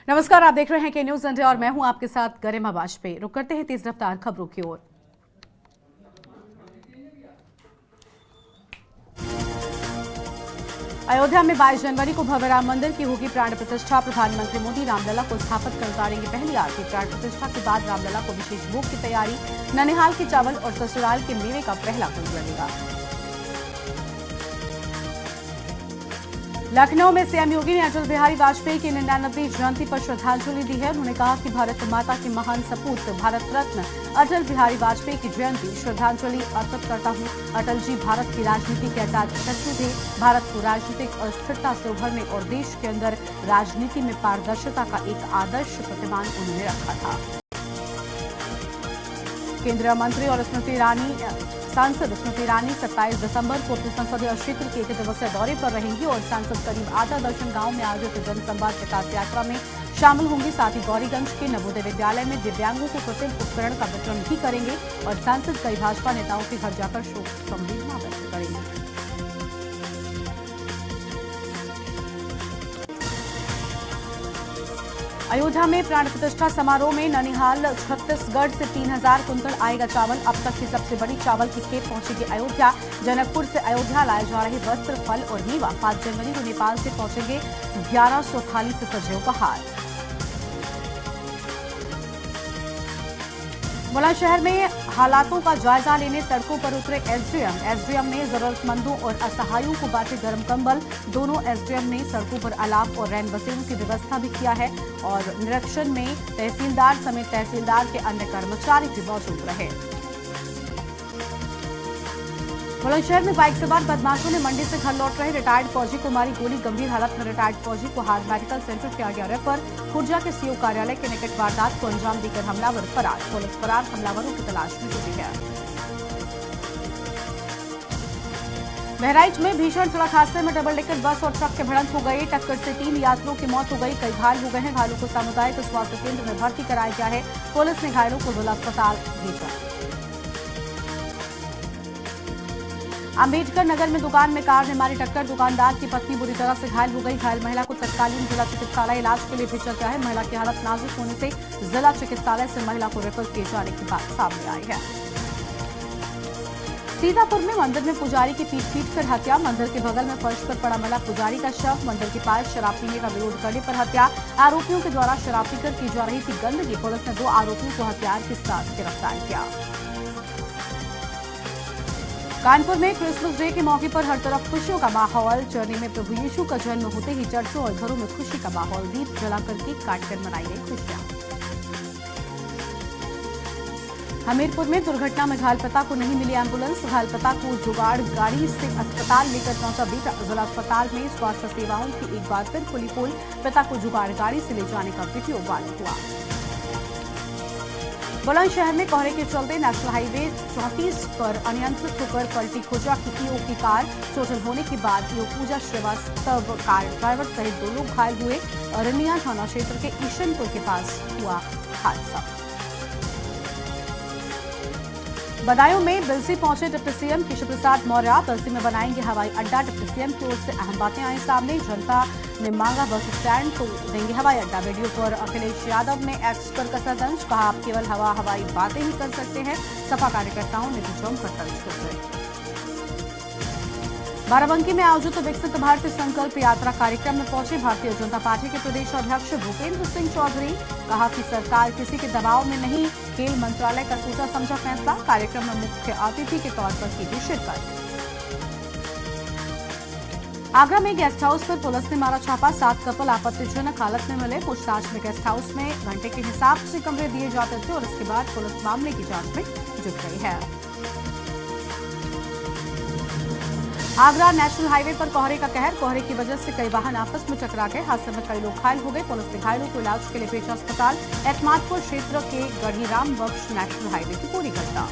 नमस्कार, आप देख रहे हैं के न्यूज इंडिया और मैं हूं आपके साथ गरिमा वाजपेयी। रुक करते हैं तेज रफ्तार खबरों की ओर। अयोध्या में 22 जनवरी को भव्य राम मंदिर की होगी प्राण प्रतिष्ठा। प्रधानमंत्री मोदी रामलला को स्थापित कर उतारेंगे पहली आरती। प्राण प्रतिष्ठा के बाद रामलला को विशेष भोग की तैयारी। ननिहाल के चावल और ससुराल के मेवे का पहला भोग लगेगा। लखनऊ में सीएम योगी ने अटल बिहारी वाजपेयी की 99वीं जयंती पर श्रद्धांजलि दी है। उन्होंने कहा कि भारत माता के महान सपूत भारत रत्न अटल बिहारी वाजपेयी की जयंती श्रद्धांजलि अर्पित करता हूं। अटल जी भारत की राजनीति के अटाट शत्रु थे। भारत को राजनीतिक अस्थिरता से उभरने और देश के अंदर राजनीति में पारदर्शिता का एक आदर्श प्रतिमान उन्होंने रखा था। केंद्रीय मंत्री और सांसद स्मृति ईरानी 27 दिसंबर को अपने संसदीय क्षेत्र के 1 दिवसीय दौरे पर रहेंगी और सांसद करीब आधा दर्जन गांव में आयोजित जनसंवाद विकास यात्रा में शामिल होंगी। साथ ही गौरीगंज के नवोदय विद्यालय में दिव्यांगों को कृत्रिम उपकरण का वितरण भी करेंगे और सांसद कई भाजपा नेताओं के घर जाकर शोक संवेदना व्यक्त करेंगे। अयोध्या में प्राण प्रतिष्ठा समारोह में ननिहाल छत्तीसगढ़ से 3000 कुंतल आएगा चावल। अब तक की सबसे बड़ी चावल की खेप पहुंचेगी अयोध्या। जनकपुर से अयोध्या लाए जा रहे वस्त्र, फल और मेवा 5 जनवरी को नेपाल से पहुंचेंगे 1100 थाली से सजे उपहार। बुलंदशहर में हालातों का जायजा लेने सड़कों पर उतरे एसडीएम ने जरूरतमंदों और असहायों को बांटे गर्म कंबल। दोनों एसडीएम ने सड़कों पर अलाव और रैन बसेरों की व्यवस्था भी किया है और निरीक्षण में तहसीलदार समेत तहसीलदार के अन्य कर्मचारी भी मौजूद रहे। बुलंदशहर में बाइक सवार बदमाशों ने मंडी से घर लौट रहे रिटायर्ड फौजी को मारी गोली। गंभीर हालत में रिटायर्ड फौजी को हार्ट मेडिकल सेंटर किया गया रेफर। खुर्जा के सीओ कार्यालय के निकट वारदात को अंजाम देकर हमलावर फरार। पुलिस फरार हमलावरों की तलाश में जुटी है। बहराइच में भीषण सड़क हादसे में डबल डेकर बस और ट्रक की भिड़ंत हो गई। टक्कर से 3 यात्रियों की मौत हो गई, कई घायल हो गए हैं। घायलों को सामुदायिक स्वास्थ्य केंद्र में भर्ती कराया गया है। पुलिस ने घायलों को जिला अस्पताल भेजा। अंबेडकर नगर में दुकान में कार ने मारी टक्कर। दुकानदार की पत्नी बुरी तरह से घायल हो गई। घायल महिला को तत्कालीन जिला चिकित्सालय इलाज के लिए भेजा गया है। महिला की हालत नाजुक होने से जिला चिकित्सालय से महिला को रेफर किए जाने की बात सामने आई है। सीतापुर में मंदिर में पुजारी की पीट कर हत्या। मंदिर के बगल में फर्श पर पड़ा मिला पुजारी का शव। मंदिर के पास शराब पीने का विरोध करने पर हत्या। आरोपियों के द्वारा शराब पीकर की जा रही थी गंदगी। पुलिस ने 2 आरोपियों को हथियार के साथ गिरफ्तार किया। कानपुर में क्रिसमस डे के मौके पर हर तरफ खुशियों का माहौल। चरनी में प्रभु यीशु का जन्म होते ही चर्चों और घरों में खुशी का माहौल। दीप जलाकर केक काटकर मनाई गई खुशियां। हमीरपुर में दुर्घटना में घायल पिता को नहीं मिली एम्बुलेंस। घायल पिता को जुगाड़ गाड़ी से अस्पताल लेकर पहुंचा बेटा। जिला अस्पताल में स्वास्थ्य सेवाओं की एक बार फिर खुली पोल। पिता को जुगाड़ गाड़ी से ले जाने का वीडियो वायरल हुआ। बुलंदशहर में कोहरे के चलते नेशनल हाईवे 34 पर अनियंत्रित होकर पलटी खुर्जा की ईओ की कार। चोटिल होने के बाद ईओ पूजा श्रीवास्तव कार ड्राइवर सहित 2 लोग घायल हुए। अरनिया थाना क्षेत्र के ईशनपुर के पास हुआ हादसा। बदायूं में बिलसी पहुंचे डिप्टी सीएम केशव प्रसाद मौर्य। बिलसी में बनाएंगे हवाई अड्डा। डिप्टी सीएम की ओर से अहम बातें आई सामने। जनता ने मांगा बस स्टैंड तो देंगे हवाई अड्डा। वीडियो पर अखिलेश यादव ने एक्स पर कसा तंज। कहा आप केवल हवाई बातें ही कर सकते हैं। सपा कार्यकर्ताओं ने भी जमकर तंज कसे। बाराबंकी में आयोजित विकसित भारतीय संकल्प यात्रा कार्यक्रम में पहुंचे भारतीय जनता पार्टी के प्रदेश अध्यक्ष भूपेंद्र सिंह चौधरी। कहा कि सरकार किसी के दबाव में नहीं, खेल मंत्रालय का सोचा समझा फैसला। कार्यक्रम में मुख्य अतिथि के तौर पर की थी शिरकत। आगरा में गेस्ट हाउस पर पुलिस ने मारा छापा। 7 कपल आपत्तिजनक हालत में मिले। पूछताछ में गेस्ट हाउस में घंटे के हिसाब से कमरे दिए जाते थे और इसके बाद पुलिस मामले की जांच में जुट गई है। आगरा नेशनल हाईवे पर कोहरे का कहर। कोहरे की वजह से कई वाहन आपस में टकरा गए। हादसे में कई लोग घायल हो गए। पुलिस ने घायलों को इलाज के लिए भेजा अस्पताल। एतमादपुर क्षेत्र के गढ़ीराम बख्श नेशनल हाईवे की पूरी घटना।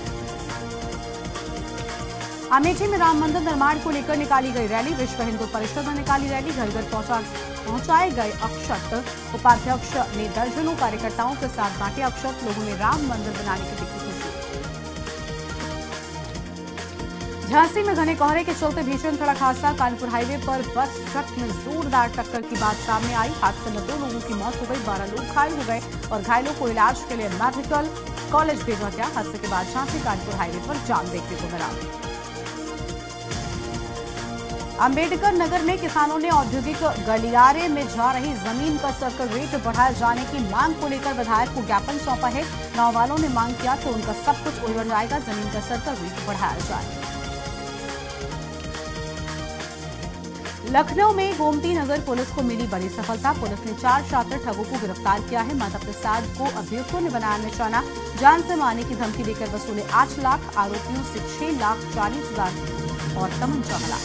अमेठी में राम मंदिर निर्माण को लेकर निकाली गई रैली। विश्व हिंदू परिषद ने निकाली रैली। घर घर पहुंचाए गए अक्षत। उपाध्यक्ष ने दर्जनों कार्यकर्ताओं के साथ बांटे अक्षत। लोगों ने राम मंदिर बनाने की दिखी खुशी। झांसी में घने कोहरे के चलते भीषण सड़क हादसा। कानपुर हाईवे पर बस ट्रक में जोरदार टक्कर की बात सामने आई। हादसे में 2 लोगों की मौत हो गई, 12 लोग घायल हो गए और घायलों को इलाज के लिए मेडिकल कॉलेज भेजा गया। हादसे के बाद झांसी कानपुर हाईवे पर जाम देखने को मिला। अंबेडकर नगर में किसानों ने औद्योगिक गलियारे में जा रही जमीन का सर्कल रेट बढ़ाए जाने की मांग को लेकर विधायक को ज्ञापन सौंपा है। गांव वालों ने मांग किया कि उनका सब कुछ उजड़ जाएगा, जमीन का सर्कल रेट बढ़ाया जाए। लखनऊ में गोमती नगर पुलिस को मिली बड़ी सफलता। पुलिस ने 4 शातिर ठगों को गिरफ्तार किया है। माता प्रसाद को अभियुक्तों ने बनाया निशाना। जान से मारने की धमकी देकर वसूले 8 लाख, आरोपियों से 6,40,000 और तमंचा मिला।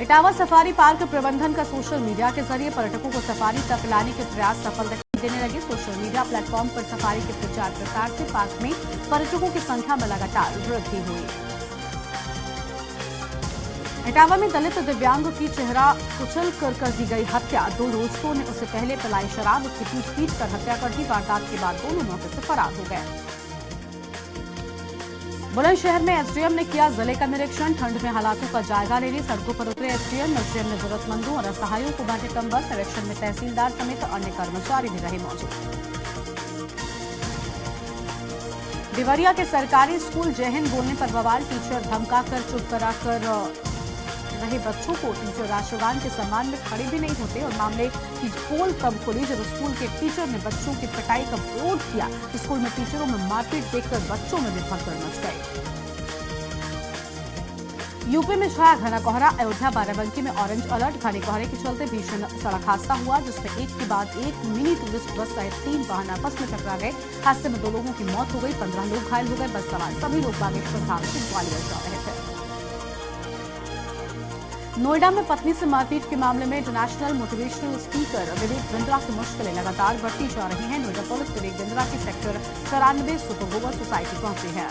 इटावा सफारी पार्क प्रबंधन का सोशल मीडिया के जरिए पर्यटकों को सफारी तक लाने के प्रयास सफल दिखाई देने लगे। सोशल मीडिया प्लेटफॉर्म पर सफारी के प्रचार प्रसार से पार्क में पर्यटकों की संख्या में लगातार वृद्धि हुई। इटावा में दलित दिव्यांग की चेहरा कुचल कर दी गई हत्या। 2 दोस्तों ने उससे पहले पिलाई शराब, उसकी पीट कर हत्या कर दी। वारदात के बाद दोनों मौके से फरार हो गए। बुलंदशहर में एसडीएम ने किया जिले का निरीक्षण। ठंड में हालातों का जायजा लेने सड़कों पर उतरे एसडीएम ने जरूरतमंदों और असहायों को बांटे कंबल। निरीक्षण में तहसीलदार समेत अन्य कर्मचारी भी रहे मौजूद। देवरिया के सरकारी स्कूल जय हिंद बोलने पर बवाल। टीचर धमकाकर चुप कराकर रहे बच्चों को टीचर राष्ट्रगान के सम्मान में खड़े भी नहीं होते। और मामले की पोल तब खुली जब स्कूल के टीचर ने बच्चों की पिटाई का विरोध किया। स्कूल में टीचरों में मारपीट देखकर बच्चों में भी भगदड़ मच गई। यूपी में छाया घना कोहरा। अयोध्या बाराबंकी में ऑरेंज अलर्ट। घने कोहरे के चलते भीषण सड़क हादसा हुआ, जिसमें एक के बाद एक मिनी टूरिस्ट बस सहित 3 वाहन आपस में टकरा गए। हादसे में 2 लोगों की मौत हो गई, 15 लोग घायल हो गए। बस सवार सभी लोग बागेश्वर धाम से ग्वालियर जा रहे थे। नोएडा में पत्नी से मारपीट के मामले में international motivational speaker Vivek Bindra की मुश्किलें लगातार बढ़ती जा रही हैं। नोएडा पुलिस विवेक बिंद्रा की सेक्टर 94 सुपरगोवर सोसाइटी पहुंची है।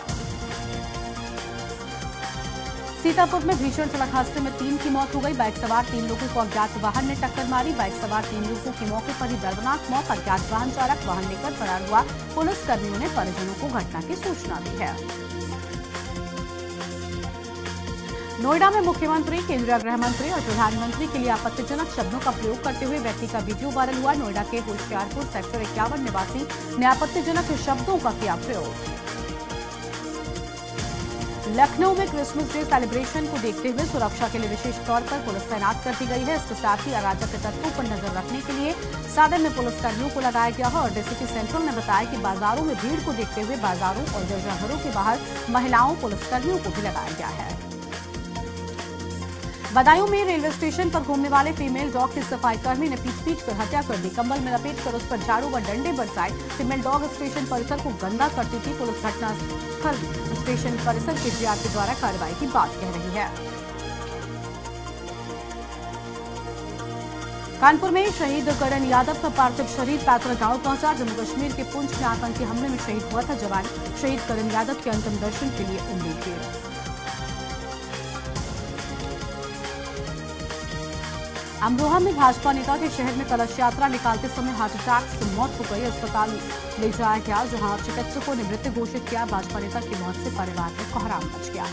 सीतापुर में भीषण सड़क हादसे में 3 की मौत हो गई। बाइक सवार 3 लोगों को अज्ञात वाहन ने टक्कर मारी। बाइक सवार 3 लोगों की मौके पर ही दर्दनाक मौत। अज्ञात वाहन चालक वाहन लेकर फरार हुआ। पुलिस कर्मियों ने परिजनों को घटना की सूचना दी है। नोएडा में मुख्यमंत्री, केंद्रीय गृह मंत्री और प्रधानमंत्री के लिए आपत्तिजनक शब्दों का प्रयोग करते हुए व्यक्ति का वीडियो वायरल हुआ। नोएडा के होशियारपुर सेक्टर 51 निवासी ने आपत्तिजनक शब्दों का किया प्रयोग। लखनऊ में क्रिसमस डे सेलिब्रेशन को देखते हुए सुरक्षा के लिए विशेष तौर पर पुलिस तैनात कर दी गई है। इसके साथ ही अराजक तत्वों पर नजर रखने के लिए सादर में पुलिसकर्मियों को लगाया गया है। और डीसीपी सेंट्रल ने बताया कि बाजारों में भीड़ को देखते हुए बाजारों और गिरजाघरों के बाहर महिलाओं पुलिसकर्मियों को भी लगाया गया है। बदायूं में रेलवे स्टेशन पर घूमने वाले फीमेल डॉग की सफाई कर्मी ने पीट कर हत्या कर दी। कंबल में लपेटकर उस पर झाड़ू व डंडे बरसाए। फीमेल डॉग स्टेशन परिसर को गंदा करती थी। पुलिस घटनास्थल स्टेशन परिसर के जीआरपी द्वारा कार्रवाई की बात कह रही है। कानपुर में शहीद करण यादव का पार्थिव शरीर पैतृक गांव पहुंचा। जम्मू कश्मीर के पुंछ में आतंकी हमले में शहीद हुआ था जवान। शहीद करण यादव के अंतिम दर्शन के लिए उमड़ी भीड़। अमरोहा में भाजपा नेता के शहर में कलश यात्रा निकालते समय हार्ट अटैक से मौत हो गई। अस्पताल ले जाया गया, जहां चिकित्सकों ने मृत घोषित किया। भाजपा नेता की मौत से परिवार में कोहराम मच गया।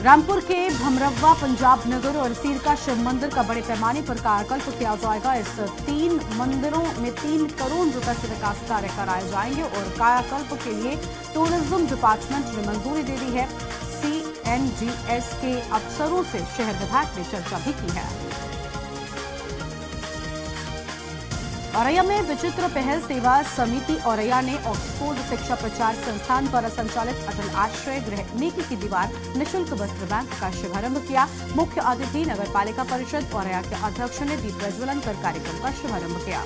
रामपुर के भमरवा, पंजाब नगर और सीरका शिव मंदिर का बड़े पैमाने पर कायाकल्प किया जाएगा। इस 3 मंदिरों में 3 करोड़ रुपए से विकास कार्य कराए जाएंगे और कायाकल्प के लिए टूरिज्म डिपार्टमेंट ने मंजूरी दे दी है। CNGS के अफसरों से शहर विधायक ने चर्चा भी की है। औरैया में विचित्र पहल सेवा समिति औरैया ने ऑक्सफोर्ड शिक्षा प्रचार संस्थान द्वारा संचालित अटल आश्रय गृह नेकी की दीवार निःशुल्क वस्त्र बैंक का शुभारंभ किया। मुख्य अतिथि नगर पालिका परिषद औरैया के अध्यक्ष ने दीप प्रज्वलन कर कार्यक्रम का शुभारंभ किया।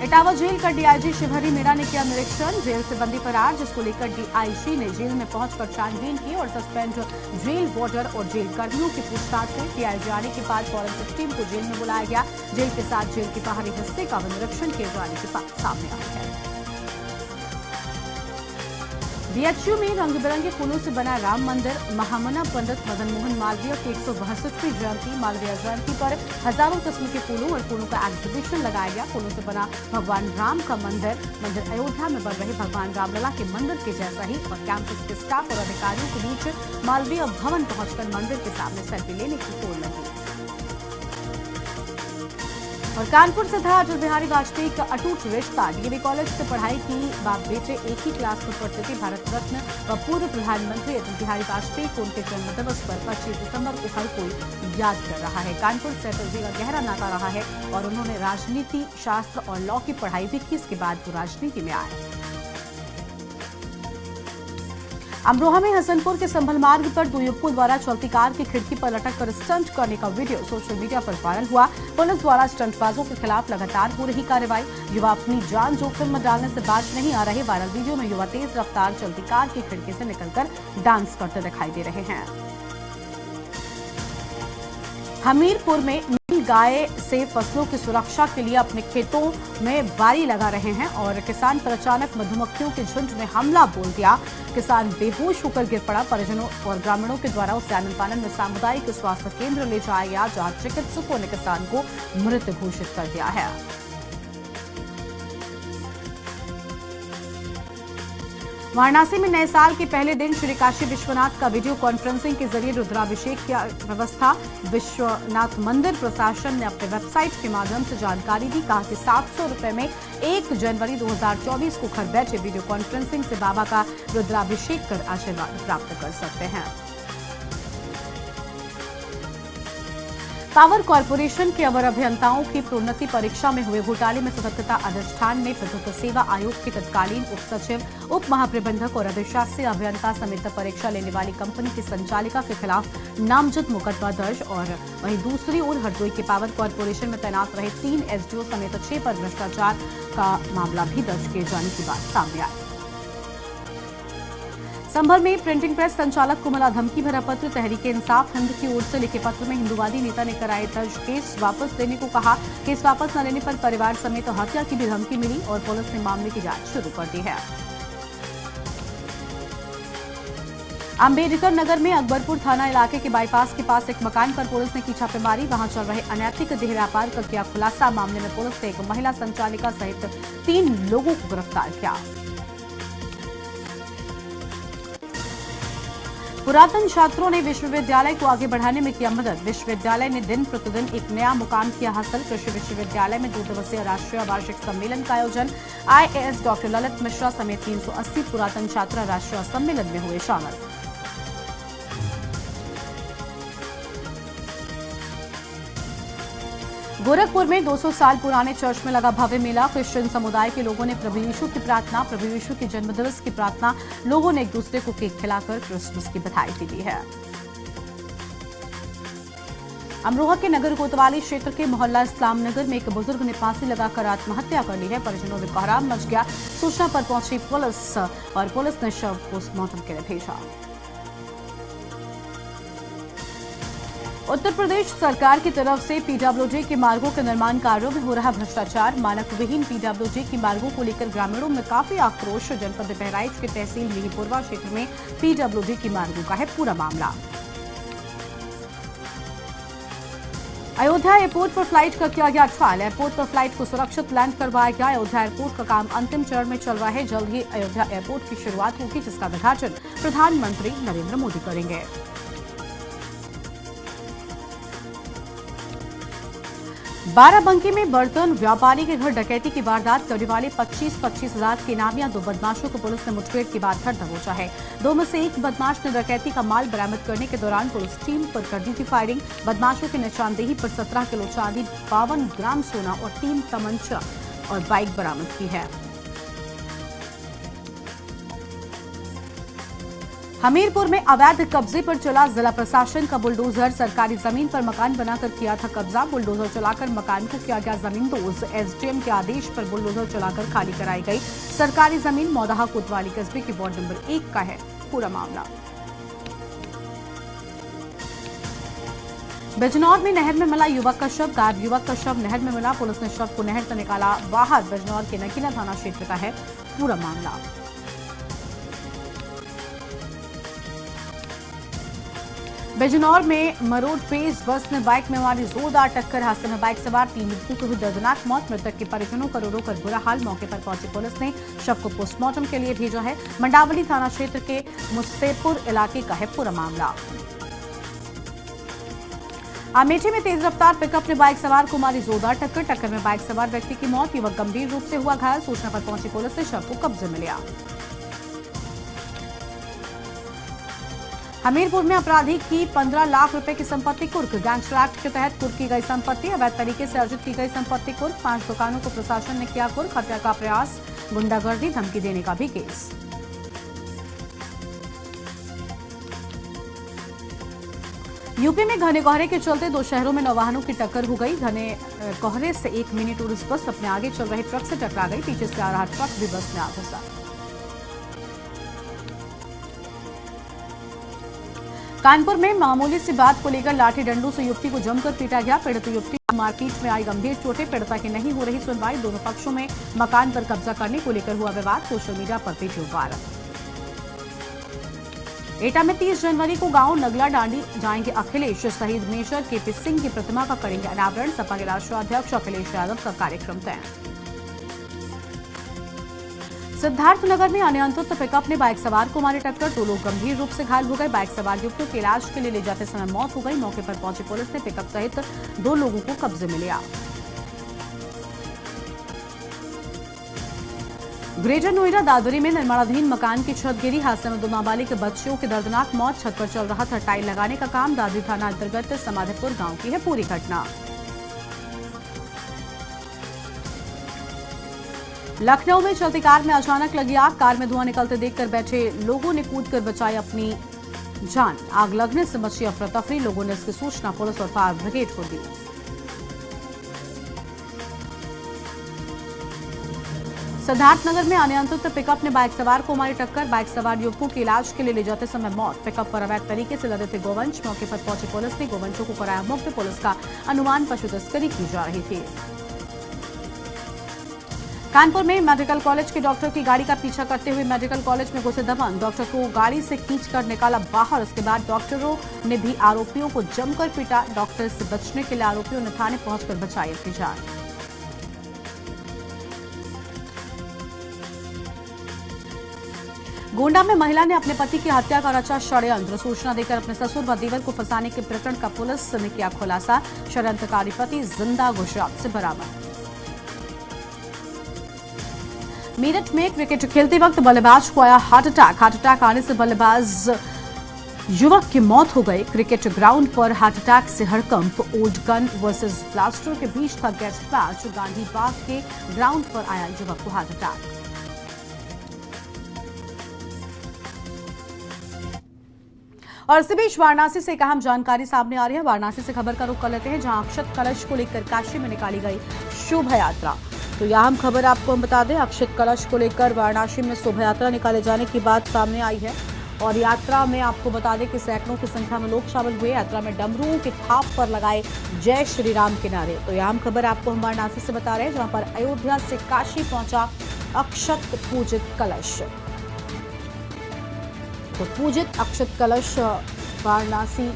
इटावा जेल का डीआईजी शिवहरी मीणा ने किया निरीक्षण। जेल से बंदी फरार, जिसको लेकर डीआईजी ने जेल में पहुंचकर छानबीन की और सस्पेंड जेल वार्डर और जेल कर्मियों की पूछताछ हुई। डीआईजी आने के बाद फॉरेंसिक टीम को जेल में बुलाया गया। जेल के साथ जेल के बाहरी हिस्से का निरीक्षण किए जाने की बात सामने आई है। बीएचयू में रंग बिरंगे फूलों से बना राम मंदिर, महामना पंडित मदन मोहन मालवीय की 162वीं जयंती मालवीय जयंती पर हजारों किस्म के फूलों और फूलों का एग्जीबिशन लगाया गया। फूलों से बना भगवान राम का मंदिर अयोध्या में बन रहे भगवान रामलला के मंदिर के जैसा ही और कैंपस के स्टाफ और अधिकारियों के बीच मालवीय भवन पहुंचकर मंदिर के सामने सेल्फी लेने की होड़ लगी। और कानपुर से था अटल बिहारी वाजपेयी का अटूट रिश्ता। डीएवी कॉलेज से पढ़ाई की बाप बेटे एक ही क्लास में पढ़ते थे। भारत रत्न व पूर्व प्रधानमंत्री अटल बिहारी वाजपेयी को उनके जन्म दिवस पर 25 दिसंबर को हर कोई याद कर रहा है। कानपुर से अटल जी का गहरा नाता रहा है और उन्होंने राजनीति, शास्त्र और लॉ की पढ़ाई भी की। इसके बाद वो राजनीति में आए। अमरोहा में हसनपुर के संभल मार्ग पर दो युवकों द्वारा चलती कार की खिड़की पर लटक कर स्टंट करने का वीडियो सोशल मीडिया पर वायरल हुआ। पुलिस द्वारा स्टंटबाजों के खिलाफ लगातार हो रही कार्रवाई। युवा अपनी जान जोखिम में डालने से बाज नहीं आ रहे। वायरल वीडियो में युवा तेज रफ्तार चलती कार की खिड़की से निकलकर डांस करते दिखाई दे रहे हैं। हमीरपुर में नील गाय से फसलों की सुरक्षा के लिए अपने खेतों में बारी लगा रहे हैं और किसान पर अचानक मधुमक्खियों के झुंड ने हमला बोल दिया। किसान बेहोश होकर गिर पड़ा। परिजनों और ग्रामीणों के द्वारा उसे आनन फानन में सामुदायिक स्वास्थ्य केंद्र ले जाया गया, जहां चिकित्सकों ने किसान को मृत घोषित कर दिया है। वाराणसी में नए साल के पहले दिन श्री काशी विश्वनाथ का वीडियो कॉन्फ्रेंसिंग के जरिए रुद्राभिषेक की व्यवस्था। विश्वनाथ मंदिर प्रशासन ने अपने वेबसाइट के माध्यम से जानकारी दी। कहा कि 700 रुपए में 1 जनवरी 2024 को घर बैठे वीडियो कॉन्फ्रेंसिंग से बाबा का रुद्राभिषेक कर आशीर्वाद प्राप्त कर सकते हैं। पावर कॉर्पोरेशन के अवर अभियंताओं की प्रोन्नति परीक्षा में हुए घोटाले में सतर्कता अधिष्ठान ने विद्युत सेवा आयोग के तत्कालीन उप सचिव, उप महाप्रबंधक और अधिशासी अभियंता समेत परीक्षा लेने वाली कंपनी की संचालिका के खिलाफ नामजद मुकदमा दर्ज। और वहीं दूसरी ओर हरदोई के पावर कॉर्पोरेशन में तैनात रहे 3 एसडीओ समेत 6 पर भ्रष्टाचार का मामला भी दर्ज किए जाने की बात सामने आई। संभल में प्रिंटिंग प्रेस संचालक को मिला धमकी भरा पत्र। तहरीके इंसाफ हिंद की ओर से लिखे पत्र में हिंदुवादी नेता ने कराए दर्ज केस वापस लेने को कहा। केस वापस न लेने पर परिवार समेत हत्या की भी धमकी मिली और पुलिस ने मामले की जांच शुरू कर दी है। अम्बेडकर नगर में अकबरपुर थाना इलाके के बाईपास के पास एक मकान पर पुलिस ने की छापेमारी। वहां चल रहे अनैतिक देह व्यापार का किया खुलासा। मामले में पुलिस ने एक महिला संचालिका सहित 3 लोगों को गिरफ्तार किया। पुरातन छात्रों ने विश्वविद्यालय को आगे बढ़ाने में किया मदद। विश्वविद्यालय ने दिन प्रतिदिन एक नया मुकाम किया हासिल। कृषि विश्वविद्यालय में 2 दिवसीय राष्ट्रीय वार्षिक सम्मेलन का आयोजन। आईएएस डॉक्टर ललित मिश्रा समेत 380 पुरातन छात्र राष्ट्रीय सम्मेलन में हुए शामिल। गोरखपुर में 200 साल पुराने चर्च में लगा भव्य मेला। क्रिश्चियन समुदाय के लोगों ने प्रभु यीशु की प्रार्थना, प्रभु यीशु के जन्मदिवस की प्रार्थना। लोगों ने एक दूसरे को केक खिलाकर क्रिसमस की बधाई भी दी है। अमरोहा के नगर कोतवाली क्षेत्र के मोहल्ला इस्लाम नगर में एक बुजुर्ग ने फांसी लगाकर आत्महत्या कर ली है। परिजनों में कोहराम मच गया। सूचना पर पहुंची पुलिस और पुलिस ने शव पोस्टमार्टम के लिए भेजा। उत्तर प्रदेश सरकार की तरफ से पीडब्ल्यूडी के मार्गों के निर्माण कार्यों में हो रहा भ्रष्टाचार। मानक विहीन पीडब्ल्यूडी की मार्गों को लेकर ग्रामीणों में काफी आक्रोश। जनपद बहराइच के तहसील मिहीपुरवा क्षेत्र में पीडब्ल्यूडी की मार्गों का है पूरा मामला। अयोध्या एयरपोर्ट पर फ्लाइट का किया गया ट्रायल। एयरपोर्ट पर फ्लाइट को सुरक्षित लैंड करवाया गया। अयोध्या एयरपोर्ट का काम अंतिम चरण में चल रहा है। जल्द ही अयोध्या एयरपोर्ट की शुरुआत होगी, जिसका उद्घाटन प्रधानमंत्री नरेंद्र मोदी करेंगे। बाराबंकी में बर्तन व्यापारी के घर डकैती की वारदात करने वाले 25-25 हजार के नामिया 2 बदमाशों को पुलिस ने मुठभेड़ के बाद धर दबोचा है। 2 में से एक बदमाश ने डकैती का माल बरामद करने के दौरान पुलिस टीम पर कर दी थी फायरिंग। बदमाशों की निशानदेही पर 17 किलो चांदी, 52 ग्राम सोना और 3 तमंचा और बाइक बरामद की है। हमीरपुर में अवैध कब्जे पर चला जिला प्रशासन का बुलडोजर। सरकारी जमीन पर मकान बनाकर किया था कब्जा। बुलडोजर चलाकर मकान को किया गया जमींदोज। एसडीएम के आदेश पर बुलडोजर चलाकर खाली कराई गई सरकारी जमीन। मौदाहा कोतवाली कस्बे के वार्ड नंबर 1 का है पूरा मामला। बिजनौर में नहर में मिला युवक का शव। गायब युवक का शव नहर में मिला। पुलिस ने शव को नहर से निकाला बाहर। बिजनौर के नकीला थाना क्षेत्र का है पूरा मामला। बिजनौर में मरोड़ पेज बस ने बाइक में मारी जोरदार टक्कर। हादसे में बाइक सवार 3 युवकों की हुई दर्दनाक मौत। मृतक के परिजनों का रो रो कर बुरा हाल। मौके पर पहुंची पुलिस ने शव को पोस्टमार्टम के लिए भेजा है। मंडावली थाना क्षेत्र के मुस्सेपुर इलाके का है पूरा मामला। अमेठी में तेज रफ्तार पिकअप ने बाइक सवार को मारी जोरदार टक्कर। टक्कर में बाइक सवार व्यक्ति की मौत। युवक गंभीर रूप से हुआ घायल। सूचना पर पहुंची पुलिस ने शव को कब्जे में लिया। हमीरपुर में अपराधी की 15 लाख रुपए की संपत्ति कुर्क। गैंगस्टर एक्ट के तहत कुर्क की गई संपत्ति। अवैध तरीके से अर्जित की गई संपत्ति कुर्क। 5 दुकानों को प्रशासन ने किया कुर्क। हत्या का प्रयास, गुंडागर्दी, धमकी देने का भी केस। यूपी में घने कोहरे के चलते 2 शहरों में 9 वाहनों की टक्कर हो गई। घने कोहरे से एक मिनी टूरिस्ट बस अपने आगे चल रहे ट्रक से टकरा गई। पीछे से आ रहा ट्रक भी बस में आ घुसा। कानपुर में मामूली सी बात को लेकर लाठी डंडों से युवती को जमकर पीटा गया। पीड़ित युवती को मारपीट में आई गंभीर चोटें। पीड़िता की नहीं हो रही सुनवाई। दोनों पक्षों में मकान पर कब्जा करने को लेकर हुआ विवाद। सोशल मीडिया पर वीडियो वायरल। एटा में 30 जनवरी को गांव नगला डांडी जाएंगे अखिलेश। शहीद मेजर केपी सिंह की प्रतिमा का करेंगे अनावरण। सपा के राष्ट्रीय अध्यक्ष अखिलेश यादव का कार्यक्रम तय। सिद्धार्थनगर में अनियंत्रित पिकअप ने बाइक सवार को मारी टक्कर। 2 लोग गंभीर रूप से घायल हो गए। बाइक सवार युवकों के इलाज के लिए ले जाते समय मौत हो गई। मौके पर पहुंची पुलिस ने पिकअप सहित 2 लोगों को कब्जे में लिया। ग्रेटर नोएडा दादरी में निर्माणाधीन मकान की छत गिरी। हादसे में 2 नाबालिग बच्चियों की दर्दनाक मौत। छत पर चल रहा था टाइल लगाने का काम। दादरी थाना अंतर्गत समाधिपुर गांव की है पूरी घटना। लखनऊ में चलती कार में अचानक लगी आग। कार में धुआं निकलते देखकर बैठे लोगों ने कूदकर बचाई अपनी जान। आग लगने से मची अफरा तफरी। लोगों ने इसकी सूचना पुलिस और फायर ब्रिगेड को दी। सिद्धार्थनगर में अनियंत्रित पिकअप ने बाइक सवार को मारी टक्कर। बाइक सवार युवकों के इलाज के लिए ले जाते समय मौत। पिकअप पर अवैध तरीके से लदे थे गोवंश। मौके पर पहुंची पुलिस ने गोवंशों को कराया मुक्त। पुलिस का अनुमान पशु तस्करी की जा रही थी। कानपुर में मेडिकल कॉलेज के डॉक्टर की गाड़ी का पीछा करते हुए मेडिकल कॉलेज में घुसे दबंग। डॉक्टर को गाड़ी से खींचकर निकाला बाहर। उसके बाद डॉक्टरों ने भी आरोपियों को जमकर पीटा। डॉक्टर से बचने के लिए आरोपियों ने थाने पहुंचकर बचाई अपनी जान। गोंडा में महिला ने अपने पति की हत्या का रचा षड्यंत्र। सूचना देकर अपने ससुर व देवर को फंसाने के प्रकरण का पुलिस ने किया खुलासा। षड्यंत्रकारी पति जिंदा गुजरात से बरामद। मेरठ में क्रिकेट खेलते वक्त बल्लेबाज को आया हार्ट अटैक आने से बल्लेबाज युवक की मौत हो गई। क्रिकेट ग्राउंड पर हार्ट अटैक से हड़कंप। ओल्ड गन वर्सेस ब्लास्टर के बीच था टेस्ट मैच। गांधी बाग के ग्राउंड पर आया युवक को हार्ट अटैक। और इसी बीच वाराणसी से एक अहम जानकारी सामने आ रही है। वाराणसी से खबर का रुख कर लेते हैं, जहां अक्षत कलश को लेकर काशी में निकाली गई शोभा यात्रा। तो यह अहम खबर आपको हम बता दें, अक्षत कलश को लेकर वाराणसी में शोभा यात्रा निकाले जाने की बात सामने आई है। और यात्रा में आपको बता दें कि सैकड़ों की संख्या में लोग शामिल हुए। यात्रा में डमरुओं की थाप पर लगाए जय श्री राम के नारे। तो यह अहम खबर आपको हम वाराणसी से बता रहे हैं, जहां पर अयोध्या से काशी पहुंचा अक्षत पूजित कलश। तो पूजित अक्षत कलश वाराणसी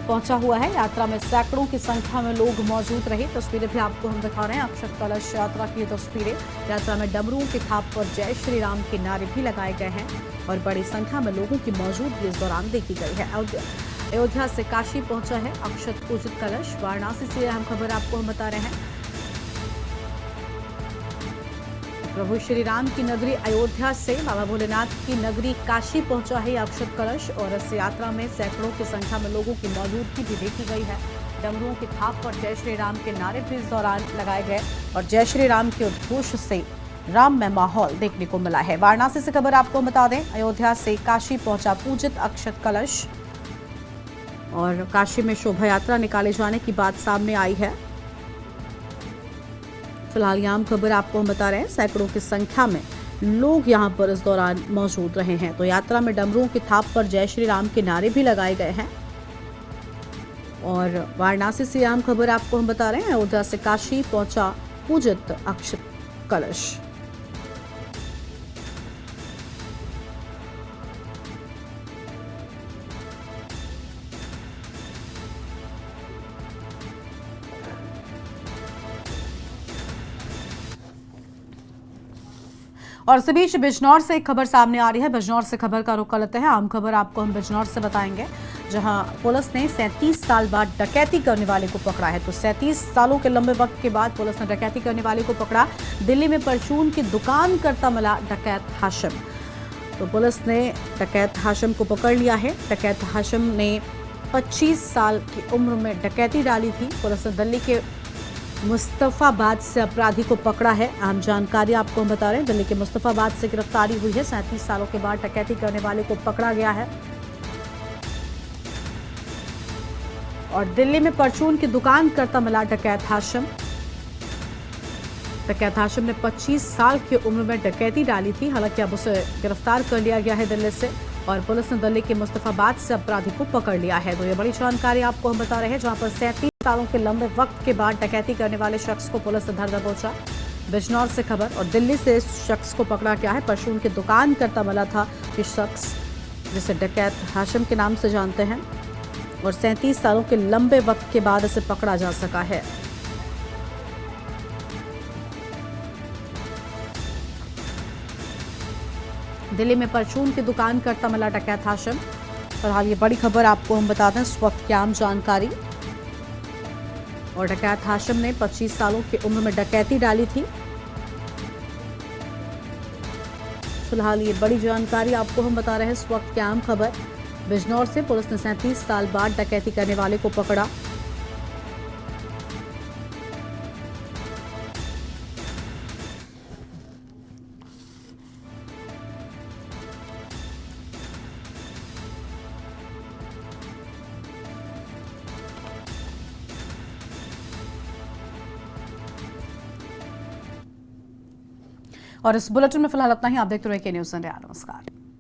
पहुंचा हुआ है। यात्रा में सैकड़ों की संख्या में लोग मौजूद रहे। तस्वीरें भी आपको हम दिखा रहे हैं, अक्षत कलश यात्रा की तस्वीरें। यात्रा में डमरुओं की थाप पर जय श्री राम के नारे भी लगाए गए हैं और बड़ी संख्या में लोगों की मौजूदगी इस दौरान देखी गई है। अयोध्या से काशी पहुंचा है अक्षत पूजित कलश। वाराणसी से अहम खबर आपको हम बता रहे हैं। प्रभु श्री राम की नगरी अयोध्या से बाबा भोलेनाथ की नगरी काशी पहुंचा है अक्षत कलश। और इस यात्रा में सैकड़ों की संख्या में लोगों की मौजूदगी भी देखी गई है। डमरुओं की थाप पर जय श्री राम के नारे भी इस दौरान लगाए गए और जय श्री राम के उद्घोष से राममय माहौल देखने को मिला है। वाराणसी से खबर आपको बता दें, अयोध्या से काशी पहुंचा पूजित अक्षत कलश और काशी में शोभा यात्रा निकाले जाने की बात सामने आई है। फिलहाल यह आम खबर आपको हम बता रहे हैं, सैकड़ों की संख्या में लोग यहां पर इस दौरान मौजूद रहे हैं। तो यात्रा में डमरुओं की थाप पर जय श्री राम के नारे भी लगाए गए हैं। और वाराणसी से आम खबर आपको हम बता रहे हैं, अयोध्या से काशी पहुंचा पूजित अक्षत कलश। और इसी बीच बिजनौर से एक खबर सामने आ रही है। बिजनौर से खबर का रुख करते हैं। आम खबर आपको हम बिजनौर से बताएंगे, जहां पुलिस ने 37 साल बाद डकैती करने वाले को पकड़ा है। तो 37 सालों के लंबे वक्त के बाद पुलिस ने डकैती करने वाले को पकड़ा। दिल्ली में परचून की दुकान करता मिला डकैत हाशिम। तो पुलिस ने डकैत हाशिम को पकड़ लिया है। डकैत हाशिम ने 25 साल की उम्र में डकैती डाली थी। पुलिस ने दिल्ली के मुस्तफाबाद से अपराधी को पकड़ा है। अहम जानकारी आपको हम बता रहे हैं, दिल्ली के मुस्तफाबाद से गिरफ्तारी हुई है। 37 सालों के बाद डकैती करने वाले को पकड़ा गया है। और दिल्ली में परचून की दुकान करता मिला डकैत हाशिम। डकैत हाशिम ने 25 साल की उम्र में डकैती डाली थी। हालांकि अब उसे गिरफ्तार कर लिया गया है दिल्ली से, और पुलिस ने दिल्ली के मुस्तफाबाद से अपराधी को पकड़ लिया है। तो ये बड़ी जानकारी आपको हम बता रहे हैं, जहां पर 37 सालों के लंबे वक्त के बाद डकैती करने वाले शख्स को पुलिस ने धर दबोचा। बिजनौर से खबर, और दिल्ली से इस शख्स को पकड़ा गया है। परचून की दुकान करता मिला था ये शख्स, जिसे डकैत हाशिम के नाम से जानते हैं, और 37 सालों के लंबे वक्त के बाद इसे पकड़ा जा सका है। दिल्ली में परचून की दुकान करता मिला डकैत हाशिम। फिलहाल ये बड़ी खबर आपको हम बताते हैं, इस वक्त की आम जानकारी। और डकैत हाशिम ने 25 सालों की उम्र में डकैती डाली थी। फिलहाल ये बड़ी जानकारी आपको हम बता रहे हैं, इस वक्त की आम खबर। बिजनौर से पुलिस ने 37 साल बाद डकैती करने वाले को पकड़ा। और इस बुलेटिन में फिलहाल इतना ही। आप देखते रहिए के न्यूज़ इंडिया। नमस्कार।